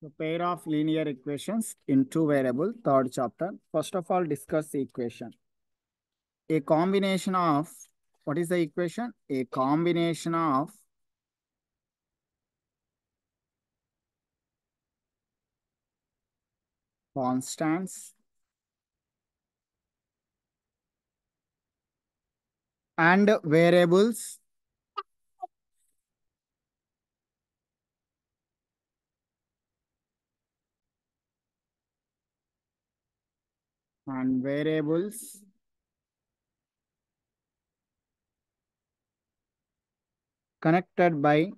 The pair of linear equations in two variable, third chapter. First of all, discuss the equation. A combination of, what is the equation? A combination of constants and variables and variables connected by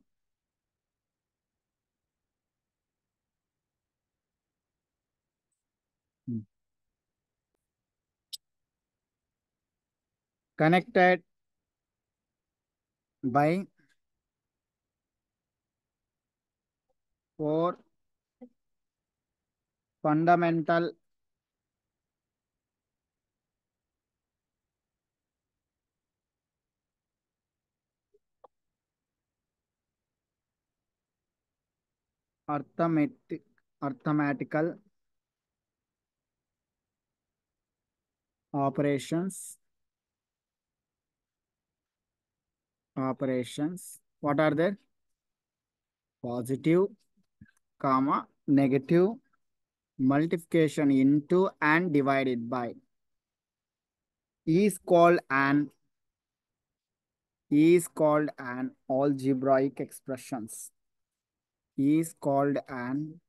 connected by four fundamental arithmetical operations. What are they? Positive, comma, negative, multiplication into and divided by is called an algebraic expressions. Is called an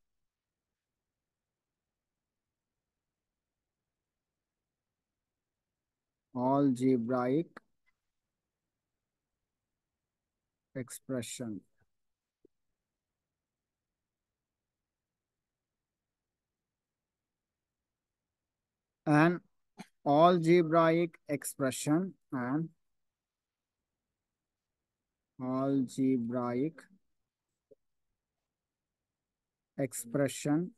algebraic expression. An algebraic expression, an algebraic expression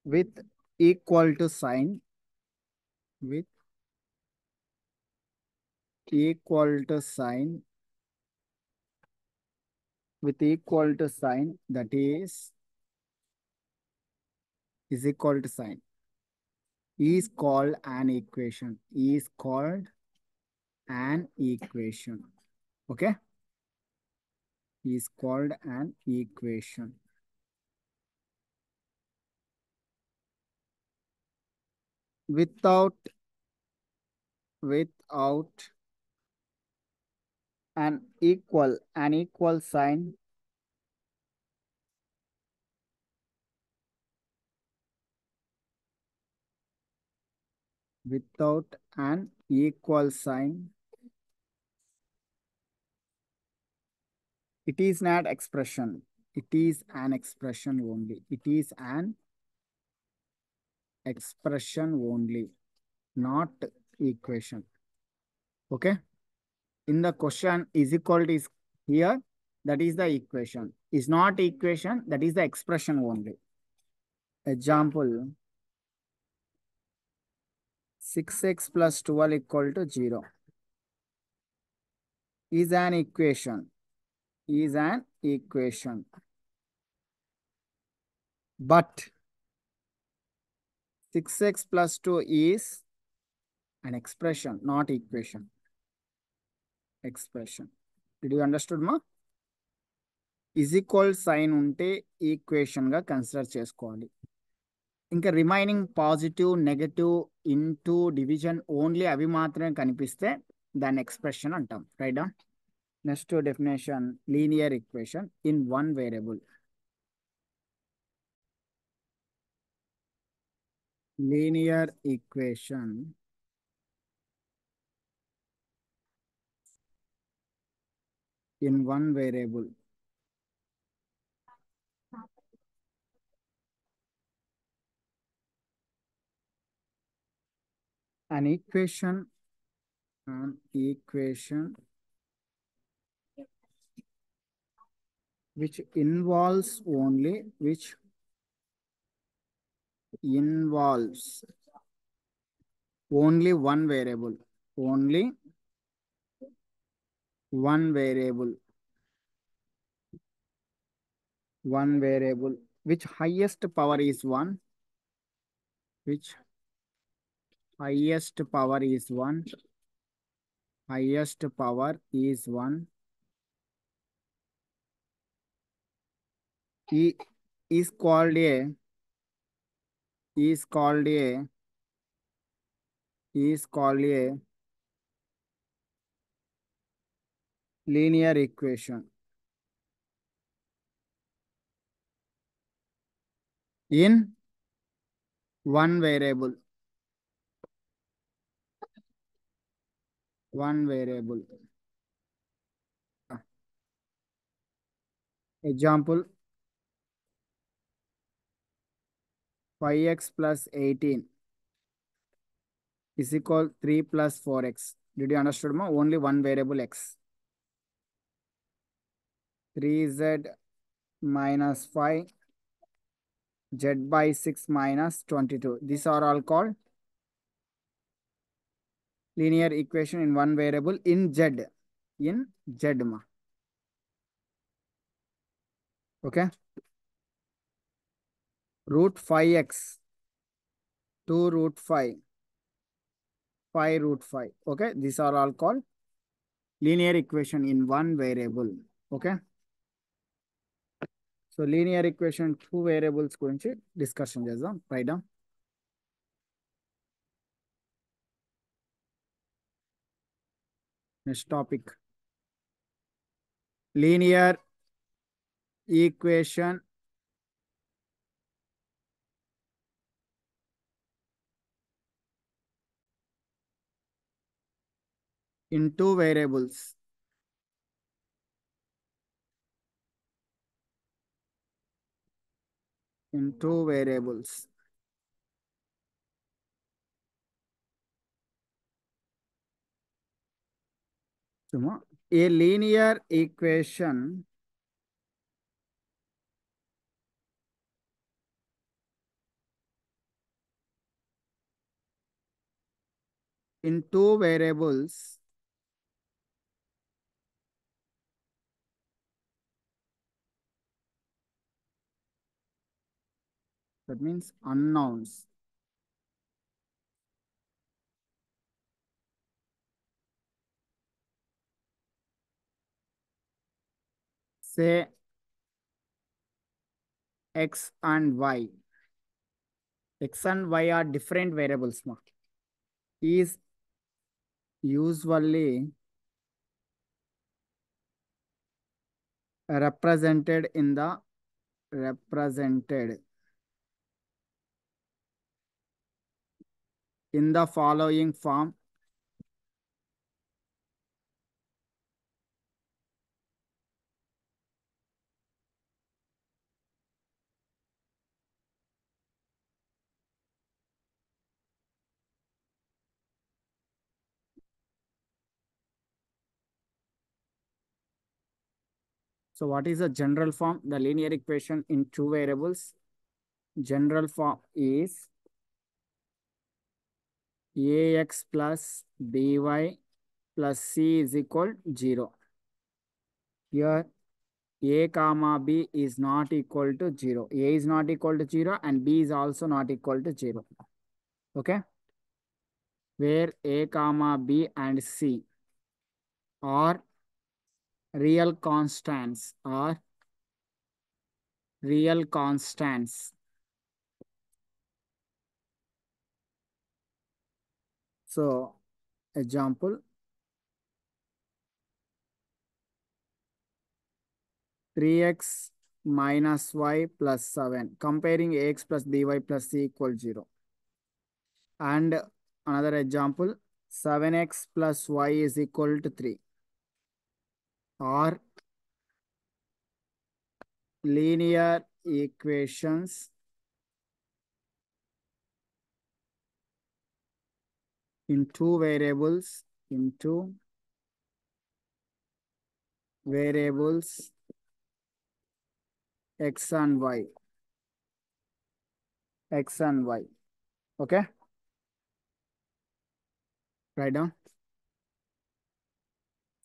with equal to sign, with equal to sign, with equal to sign, that is equal to sign, is called an equation, is called an equation. Okay, is called an equation. Without an equal sign, without an equal sign, it is not expression. It is an expression only. It is an expression only, not equation. Okay. In the question, is equal to is here. That is the equation. Is not equation. That is the expression only. Example, 6x plus 12 equal to 0 is an equation. Is an equation. But 6x plus 2 is an expression, not equation. Expression. Did you understood, ma? Is equal sign ఉంటే equation గా consider చేసుకోవాలి. ఇంకా remaining positive, negative, into, division only అవి మాత్రమే కనిపిస్తే దాన్ని expression అంటాం. Right? Next definition, linear equation in one variable. Linear equation in one variable. An equation which involves only one variable. Only one variable, which highest power is 1, which highest power is 1, highest power is 1, e is called a is called a is called a linear equation in one variable. One variable. Example, 5x plus 18 is equal 3 plus 4x. Did you understand? Ma? Only one variable x. 3z minus 5, z by 6 minus 22. These are all called linear equation in one variable in z. In z. Ma. Okay. Root 5x, 2 root 5, 5 root 5. Okay. These are all called linear equation in one variable. Okay. So linear equation two variables గురించి discussion చేద్దాం. Write down. Next topic. Linear equation in two variables. In two variables. A linear equation in two variables that means unknowns. Say x and y. X and y are different variables. Ma. Is usually represented in the following form. So what is the general form? The linear equation in two variables. General form is ax plus by plus c is equal 0. Here a comma b is not equal to 0. A is not equal to 0 and b is also not equal to 0. Okay. Where a comma b and c are real constants. So example, 3x minus y plus 7. Comparing ax plus by plus c equals 0. And another example, 7x plus y is equal to 3. Or linear equations in two variables, x and y. Okay, write down.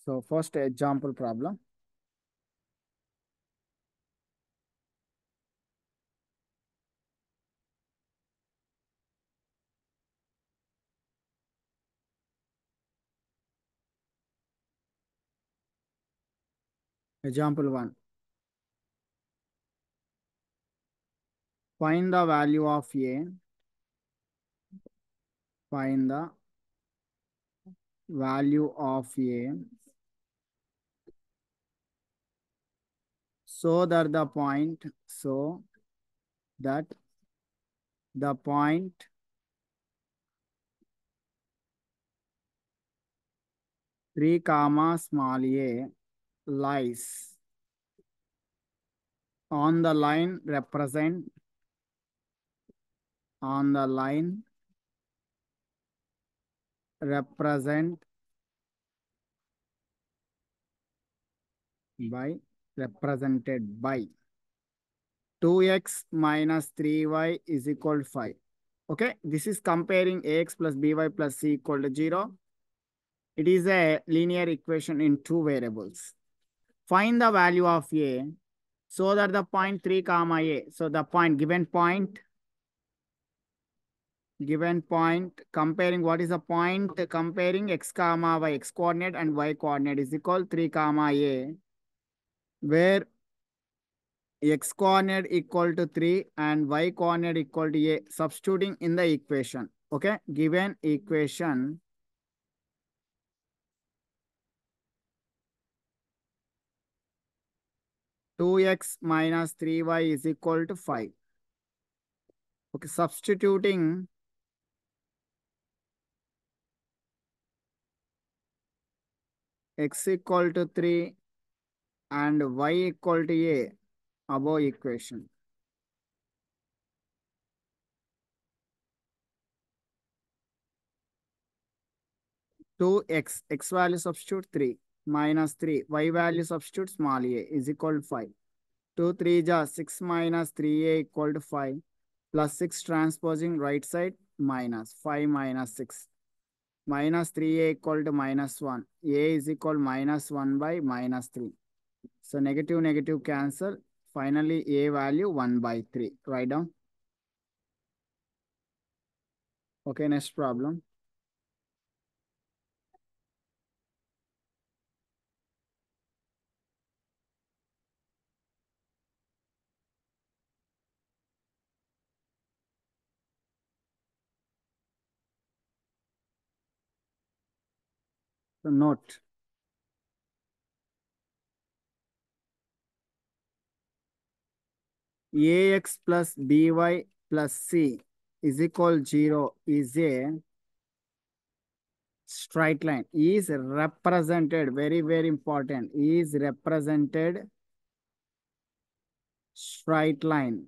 So first example problem. Example 1. Find the value of A. Find the value of A so that the point, so that the point 3 comma small a lies on the line on the line represent by represented by 2x minus 3y is equal to 5. Okay, this is comparing ax plus by plus c equal to 0. It is a linear equation in two variables. Find the value of a so that the point 3 comma a. So the point given point comparing, what is the point comparing x comma y, x coordinate and y coordinate is equal 3 comma a, where x coordinate equal to 3 and y coordinate equal to a, substituting in the equation. Okay, given equation, two x minus 3y is equal to 5. Okay, substituting x equal to 3 and y equal to a above equation. Two x value substitute 3 minus 3, y value substitute small a is equal to 5. 2 3 ja 6 minus 3a equal to 5 plus 6 transposing right side minus 5 minus 6 minus 3a equal to minus 1. A is equal minus 1 by minus 3. So negative negative cancel. Finally a value 1 by 3. Write down. Okay, next problem. So note. Ax plus by plus c is equal 0 is a straight line. Is represented, very important, is represented straight line.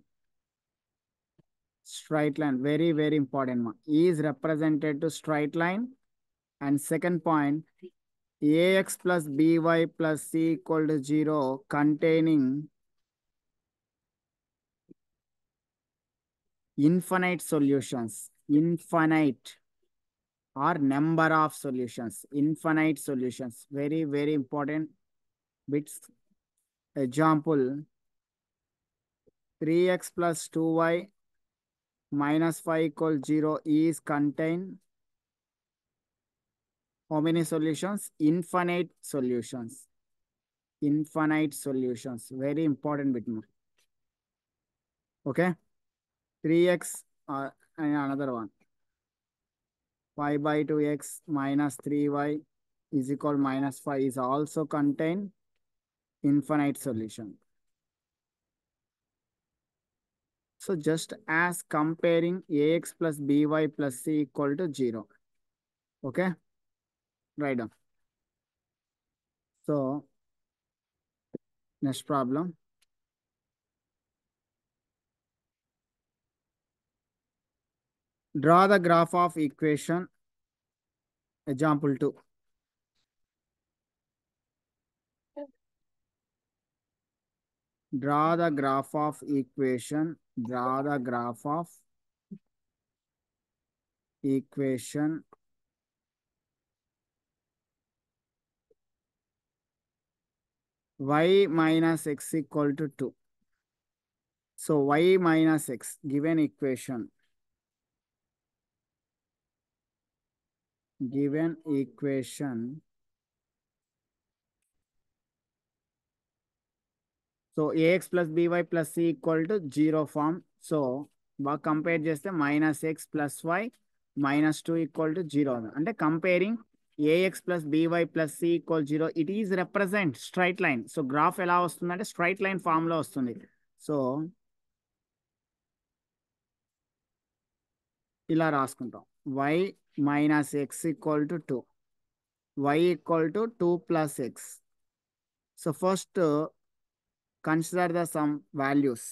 Straight line, very important. Is represented to straight line. And second point, ax plus by plus c equal to 0 containing infinite solutions. Infinite or number of solutions. Infinite solutions. Very important bits. Example, 3x plus 2y minus 5 equals 0 is contain how many solutions? Infinite solutions. Infinite solutions. Very important bit more. Okay. 3x and another one. 5 by 2x minus 3y is equal minus 5 is also contain infinite solution. So just as comparing ax plus by plus c equal to 0. Okay. Right down. So next problem. Draw the graph of equation. Example 2. Draw the graph of equation. Draw the graph of equation y minus x equal to 2. So y minus x, given equation. So ax plus by plus c equal to 0 form. So compare చేస్తే minus x plus y minus 2 equal to 0. అంటే comparing ax plus by plus c equal 0, it is represent straight line. So graph ఎలా వస్తుందంటే straight line form లో వస్తుంది. So ఇలా రాసుకుంటాం. y minus x equal to 2. y equal to 2 plus x. So first consider the some values.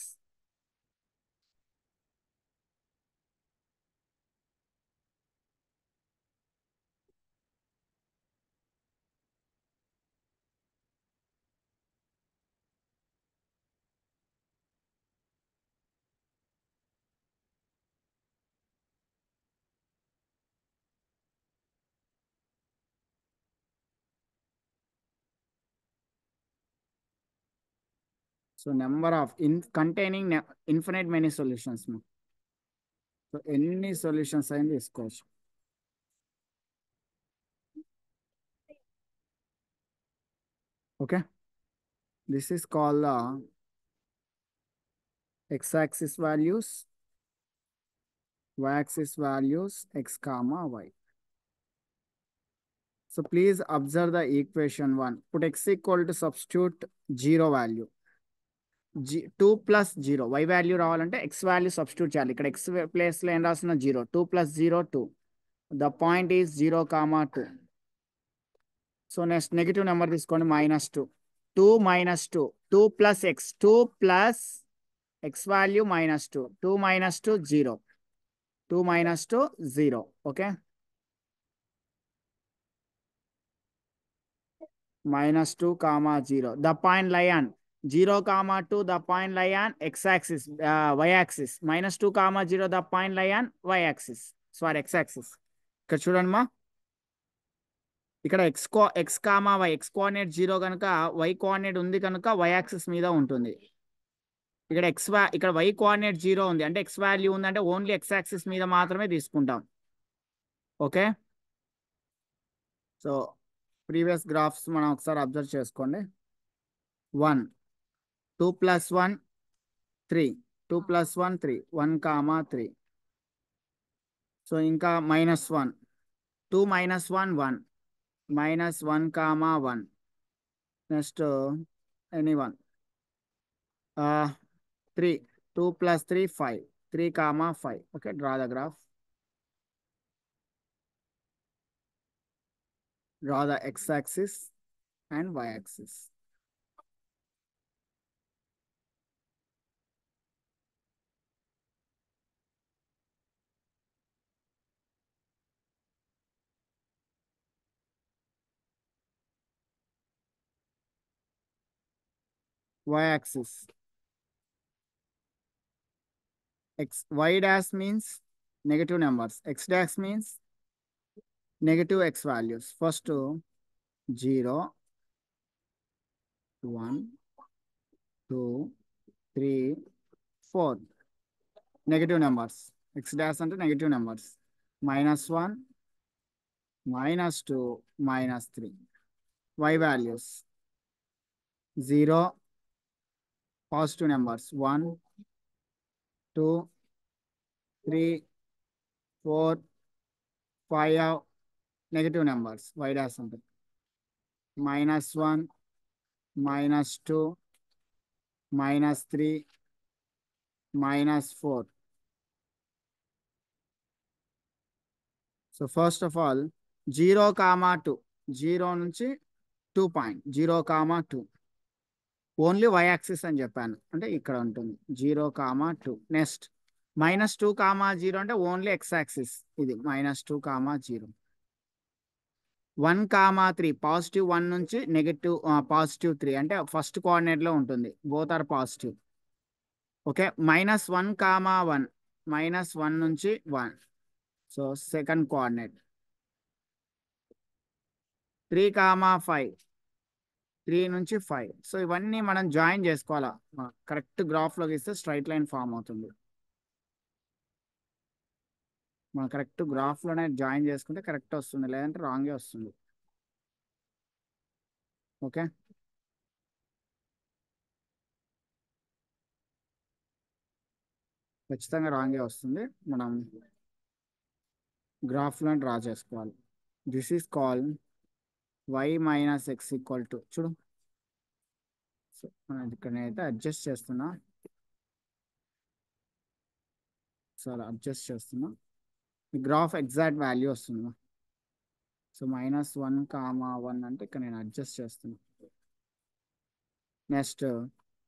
So number of containing infinite many solutions. So any solutions in this question. Okay. This is called x-axis values, y-axis values, x comma y. So please observe the equation 1. Put x equal to substitute 0 value. 2 plus 0. Y value రావాలంటే x value substitute చేయాలి. ఇక్కడ x place లో ఏం రాసిన 0. 2 plus 0, 2. The point is 0, 2. So next negative number తీసుకోండి minus 2. 2 minus 2. 2 plus x. 2 plus x value minus 2. 2 minus 2, 0. 2 minus 2, 0. Okay. Minus 2, 0. The point lie on 0, 2. The point lie on x-axis, y-axis. Minus 2, 0. The point lie on y-axis. Sorry, x-axis. ఇక్కడ చూడండి మా ఇక్కడ x comma y, x coordinate 0 కనుక y coordinate ఉంది కనుక y axis మీద ఉంటుంది. ఇక్కడ ఇక్కడ y కోఆర్డినేట్ 0 ఉంది అంటే x వాల్యూ ఉంది అంటే ఓన్లీ x యాక్సిస్ మీద మాత్రమే తీసుకుంటాం. ఓకే. సో ప్రీవియస్ గ్రాఫ్స్ మనం ఒకసారి అబ్జర్వ్ చేసుకోండి. 1 2 plus 1 3 2 plus 1 3 1, 3. సో ఇంకా -1 2 minus 1 1 -1, 1. Next anyone 3 2 plus 3 5 3, 5. Okay, draw the graph. Draw the x-axis and y-axis. Y-axis. Y dash means negative numbers. X dash means negative x values. First 0 1 2 3 4 negative numbers. X dash అంటే negative numbers. -1 -2 -3. Y values 0 positive numbers 1 2 3 4 5 negative numbers. Y dash అంటే -1 -2 -3 -4. So first of all 0, 2. 0 నుంచి 2 point 0, 2. Only y axis అని చెప్పాను అంటే ఇక్కడ ఉంటుంది 0, 2. Next -2, 0 అంటే only x axis ఇది -2, 0. 1, 3 పాజిటివ్ 1 నుంచి నెగటివ్ పాజిటివ్ 3 అంటే ఫస్ట్ కోఆర్డినేట్ లో ఉంటుంది. Both are positive. ఓకే. -1, 1 -1 నుంచి 1. సో సెకండ్ కోఆర్డినేట్ 3, 5 3 నుంచి 5. సో ఇవన్నీ మనం జాయిన్ చేసుకోవాలా. కరెక్ట్ గ్రాఫ్లోకి ఇస్తే స్ట్రైట్ లైన్ ఫామ్ అవుతుంది. మనం కరెక్ట్ గ్రాఫ్లోనే జాయిన్ చేసుకుంటే కరెక్ట్ వస్తుంది, లేదంటే రాంగే వస్తుంది. ఓకే, ఖచ్చితంగా రాంగే వస్తుంది. మనం గ్రాఫ్లో డ్రా చేసుకోవాలి. This is call y minus X equal to, చూడు. సో ఇక్కడ నేనైతే అడ్జస్ట్ చేస్తున్నా. సో అలా అడ్జస్ట్ చేస్తున్నా, ఈ గ్రాఫ్ ఎగ్జాక్ట్ వాల్యూ వస్తుంది. సో -1, 1 అంటే ఇక్కడ నేను అడ్జస్ట్ చేస్తున్నా. నెక్స్ట్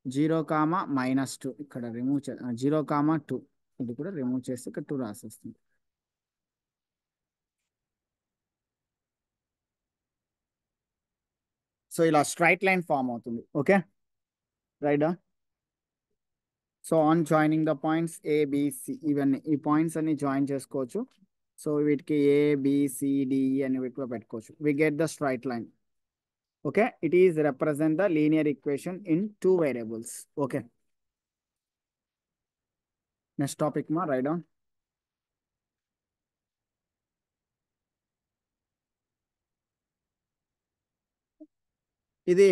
0, -2 ఇక్కడ రిమూవ్ 0, 2 ఇది కూడా రిమూవ్ చేసి ఇక్కడ 2 రాసేస్తుంది. సో ఇలా స్ట్రైట్ లైన్ ఫామ్ అవుతుంది. Okay, right. So on joining the points ABC, ఇవన్నీ ఈ పాయింట్స్ అన్ని జాయిన్ చేసుకోవచ్చు. సో వీటికి ఏబిసిడిఈ అని వీటిలో పెట్టుకోవచ్చు. We get the straight line. Okay, it is represent the linear equation in 2 variables. Okay, next topic మా రైట్ డౌన్. ఇది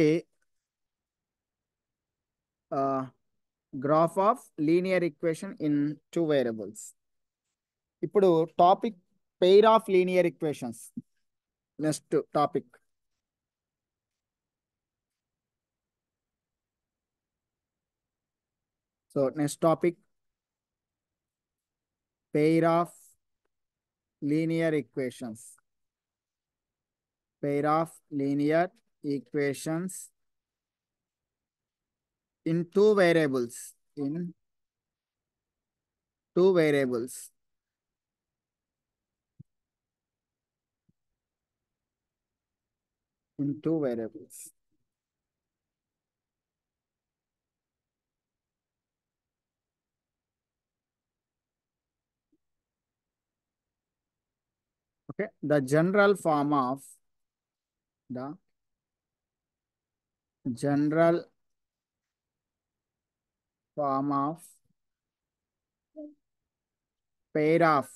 graph of linear equation in 2 variables. ఇప్పుడు topic pair of linear equations. Next topic. So next topic pair of linear equations. Pair of linear equations in 2 variables. In 2 variables. In 2 variables. Okay, the general form of pair of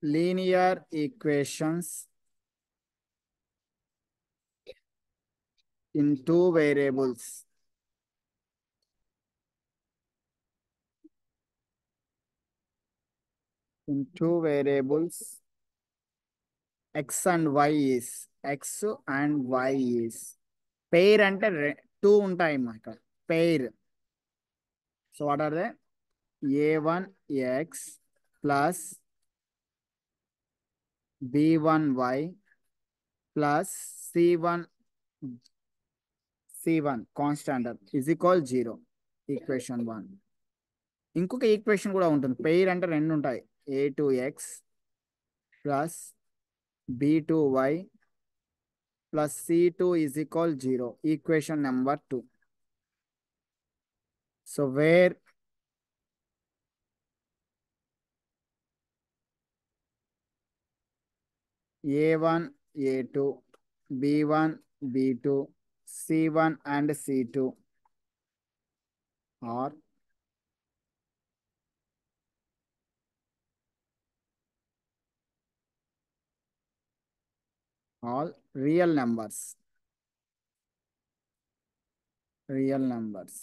linear equations in 2 variables. In 2 variables, x and y is pair అంటే 2 ఉంటాయి ఇక్కడ pair. So what are they? a1x plus b1y plus c1 constant is equal 0. Equation 1. ఇంకొక equation కూడా ఉంటుంది. Pair అంటే 2 ఉంటాయి. a2x plus b2y plus c2 is equal 0. Equation number 2. So where a1 a2 b1 b2 c1 and c2 are all real numbers. Real numbers.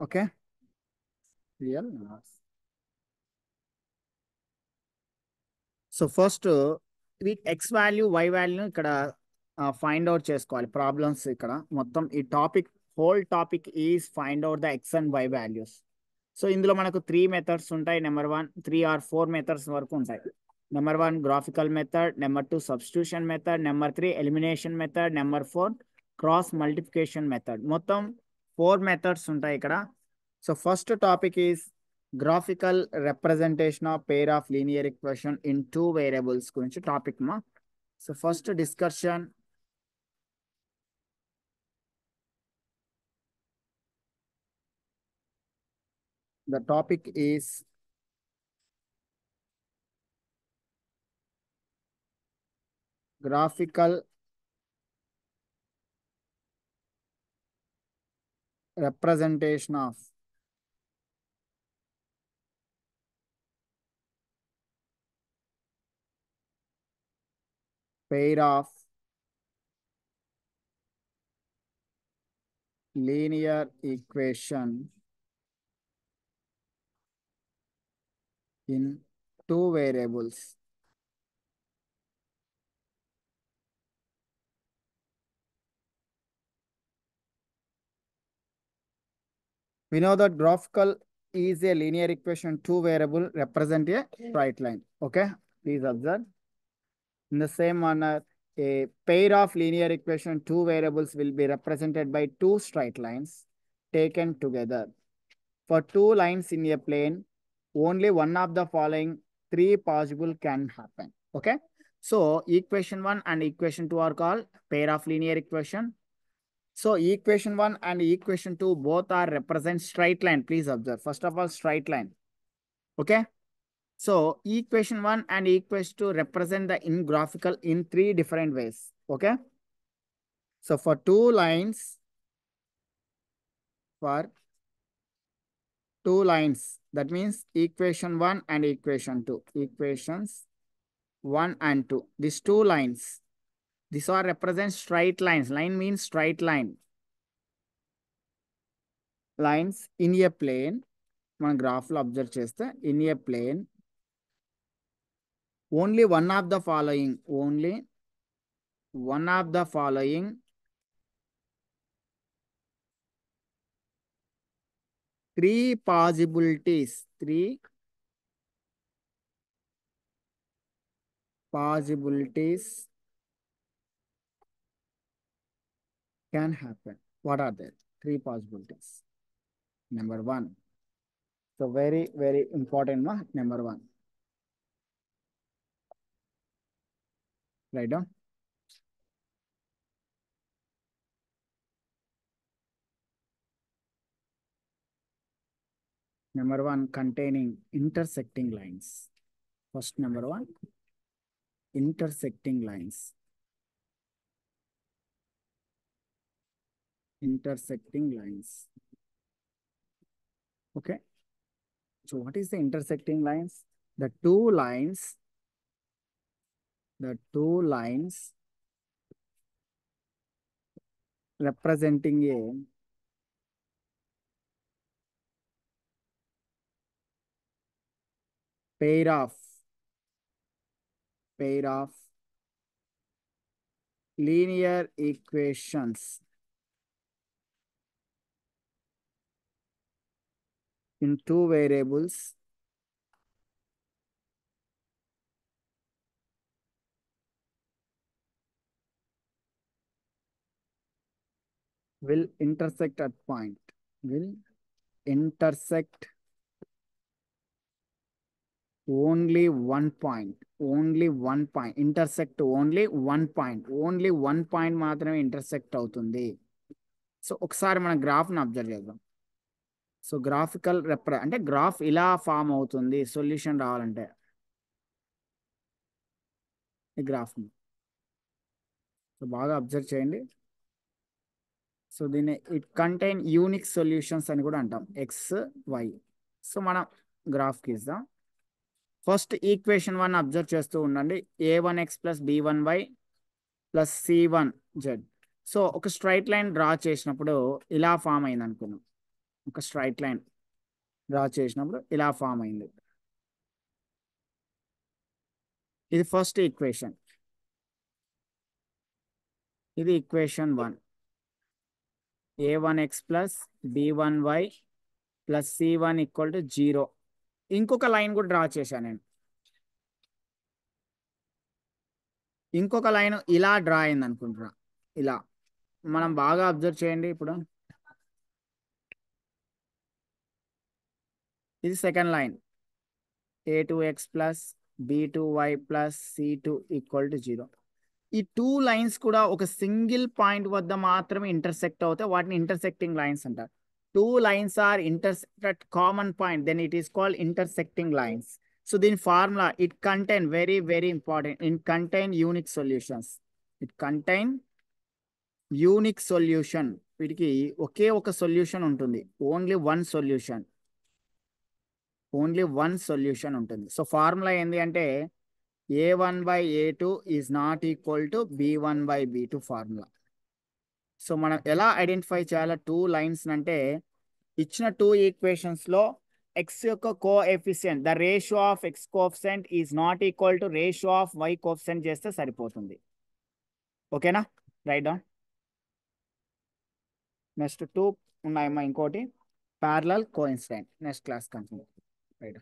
Okay, real numbers. So first X value Y value ఇక్కడ find out చేసుకోవాలి. Problems ఇక్కడ మొత్తం ఈ topic whole topic is find out the X and Y values. So ఇందులో మనకు 3 methods ఉంటాయి. Number 1 3 or 4 methods వరకు ఉంటాయి. Number 1 graphical method, number 2 substitution method, number 3 elimination method, number 4 cross multiplication method. మొత్తం 4 మెథడ్స్ ఉంటాయి ఇక్కడ. So first topic is graphical representation of pair of linear equation in 2 variables గురించి topic మా. So first discussion. The topic is graphical representation of pair of linear equation in two variables. We know that graphical is a linear equation, two variable represent a straight line. Okay, please observe. In the same manner, a pair of linear equation, two variables will be represented by two straight lines taken together. For two lines in a plane, only one of the following three possible can happen. Okay. So equation 1 and equation 2 are called pair of linear equation. So equation 1 and equation 2 both are represent straight line. Please observe. First of all, straight line. Okay. So equation 1 and equation 2 represent the in graphical in three different ways. Okay. So for two lines, that means equation 1 and equation 2. Equations 1 and 2. These two lines. These are represent straight lines. Line means straight line. Lines in a plane. Man graph lo observe cheste. In a plane. Only one of the following. Only one of the following three possibilities. Three possibilities can happen. What are they? Three possibilities. Number one. So very, very important one. Number one. Write down. Number one, containing intersecting lines. First, number one, intersecting lines. Intersecting lines. Okay. So what is the intersecting lines? The two lines representing a pair of linear equations in two variables will intersect at point. Will intersect only one point. Only one point. Intersect only one point. Only one point మాత్రమే intersect అవుతుంది. So ఒకసారి మన గ్రాఫ్ని observe చేద్దాం. So graphical అంటే graph ఇలా form అవుతుంది solution రావాలంటే ఈ గ్రాఫ్ని. సో బాగా అబ్జర్వ్ చేయండి. సో దీన్ని ఇట్ కంటైన్ యూనిక్ సొల్యూషన్స్ అని కూడా అంటాం. X why. సో మనం గ్రాఫ్కి ఇద్దాం. ఫస్ట్ ఈక్వేషన్ 1 అబ్జర్వ్ చేస్తూ ఉండండి. a1x plus b1y plus c1z. So ఒక స్ట్రైట్ లైన్ డ్రా చేసినప్పుడు ఇలా ఫామ్ అయింది అనుకున్నాం. ఒక స్ట్రైట్ లైన్ డ్రా చేసినప్పుడు ఇలా ఫామ్ అయింది. ఇది ఫస్ట్ ఈక్వేషన్. ఇది equation 1. a1x plus b1y plus c1 equal to 0. ఇంకొక లైన్ కూడా డ్రా చేశాను నేను. ఇంకొక లైన్ ఇలా డ్రా అయింది అనుకుంటున్నా. ఇలా మనం బాగా అబ్జర్వ్ చేయండి. ఇప్పుడు ఇది second line. a2x plus b2y plus c2 equal to 0. ఈ టూ లైన్స్ కూడా ఒక సింగిల్ పాయింట్ వద్ద మాత్రమే ఇంటర్సెక్ట్ అవుతాయి. వాటిని ఇంటర్సెక్టింగ్ లైన్స్ అంటారు. Two lines are intersect at common point, then it is called intersecting lines. So దీని formula it contain very very important in contain unique solutions. It contain unique solution. వీటికి ఒకే ఒక solution ఉంటుంది. Only one solution. Only one solution ఉంటుంది. So formula ఏంటి అంటే A1/A2 is not equal to B1/B2 formula. So మనం ఎలా identify చేయాలి టూ లైన్స్ అంటే ఇచ్చిన టూ ఈక్వేషన్స్ లో ఎక్స్ యొక్క coefficient the ratio of X coefficient is not equal to ratio of Y coefficient చేస్తే సరిపోతుంది. ఓకేనా? Right down. నెక్స్ట్ టూ ఉన్నాయమ్మా. ఇంకోటి parallel coincident. Next class continue. Right.